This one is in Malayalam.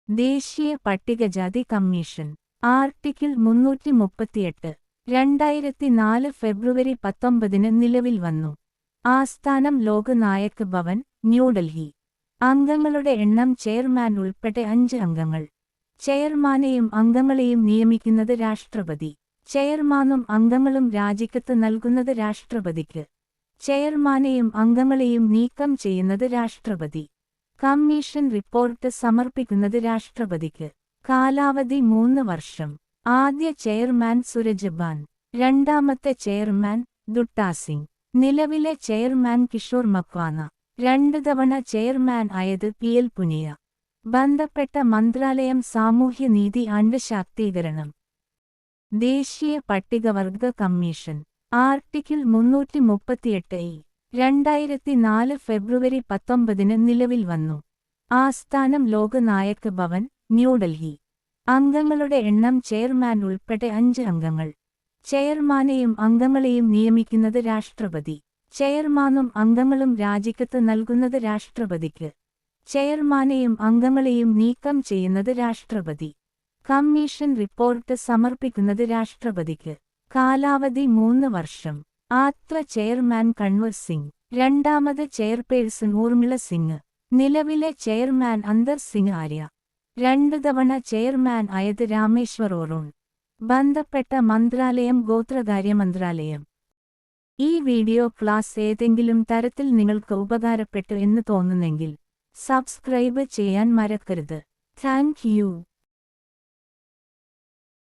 ദേശീയ പട്ടികജാതി കമ്മീഷൻ ആർട്ടിക്കിൾ 338 2004 ഫെബ്രുവരി 19 നിലവിൽ വന്നു. ആസ്ഥാനം ലോക് നായക് ഭവൻ, ന്യൂഡൽഹി. അംഗങ്ങളുടെ എണ്ണം ചെയർമാൻ ഉൾപ്പെടെ 5 അംഗങ്ങൾ. ചെയർമാനെയും അംഗങ്ങളെയും നിയമിക്കുന്നത് രാഷ്ട്രപതി. ചെയർമാനും അംഗങ്ങളും രാജിക്കത്ത് നൽകുന്നത് രാഷ്ട്രപതിക്ക്. ചെയർമാനെയും അംഗങ്ങളെയും നീക്കം ചെയ്യുന്നത് രാഷ്ട്രപതി. കമ്മീഷൻ റിപ്പോർട്ട് സമർപ്പിക്കുന്നത് രാഷ്ട്രപതിക്ക്. കാലാവധി 3 വർഷം. ആദ്യ ചെയർമാൻ സുരജ് ബാൻ. രണ്ടാമത്തെ ചെയർമാൻ ദുട്ടാ സിംഗ്. നിലവിലെ ചെയർമാൻ കിഷോർ മക്വാന. 2 തവണ ചെയർമാൻ ആയത് PL പുനിയ. ബന്ധപ്പെട്ട മന്ത്രാലയം സാമൂഹ്യനീതി ആൻഡ് ശാക്തീകരണം. ദേശീയ പട്ടികവർഗ കമ്മീഷൻ ആർട്ടിക്കിൾ 338 2004 ഫെബ്രുവരി 19 നിലവിൽ വന്നു. ആസ്ഥാനം ലോക് നായക് ഭവൻ, ന്യൂഡൽഹി. അംഗങ്ങളുടെ എണ്ണം ചെയർമാൻ ഉൾപ്പെടെ 5 അംഗങ്ങൾ. ചെയർമാനെയും അംഗങ്ങളെയും നിയമിക്കുന്നത് രാഷ്ട്രപതി. ചെയർമാനും അംഗങ്ങളും രാജിക്കത്ത് നൽകുന്നത് രാഷ്ട്രപതിക്ക്. ചെയർമാനെയും അംഗങ്ങളെയും നീക്കം ചെയ്യുന്നത് രാഷ്ട്രപതി. കമ്മീഷൻ റിപ്പോർട്ട് സമർപ്പിക്കുന്നത് രാഷ്ട്രപതിക്ക്. കാലാവധി 3 വർഷം. ആദ്യ ചെയർമാൻ കൺവർ സിംഗ്. രണ്ടാമത് ചെയർപേഴ്സൺ ഊർമിള സിംഗ്. നിലവിലെ ചെയർമാൻ അന്തർ സിംഗ് ആര്യ. 2 തവണ ചെയർമാൻ ആയത് രാമേശ്വർ ഒറോൺ. ബന്ധപ്പെട്ട മന്ത്രാലയം ഗോത്രകാര്യ മന്ത്രാലയം. ഈ വീഡിയോ ക്ലാസ് ഏതെങ്കിലും തരത്തിൽ നിങ്ങൾക്ക് ഉപകാരപ്പെട്ടു എന്ന് തോന്നുന്നെങ്കിൽ സബ്സ്ക്രൈബ് ചെയ്യാൻ മറക്കരുത്. Thank you.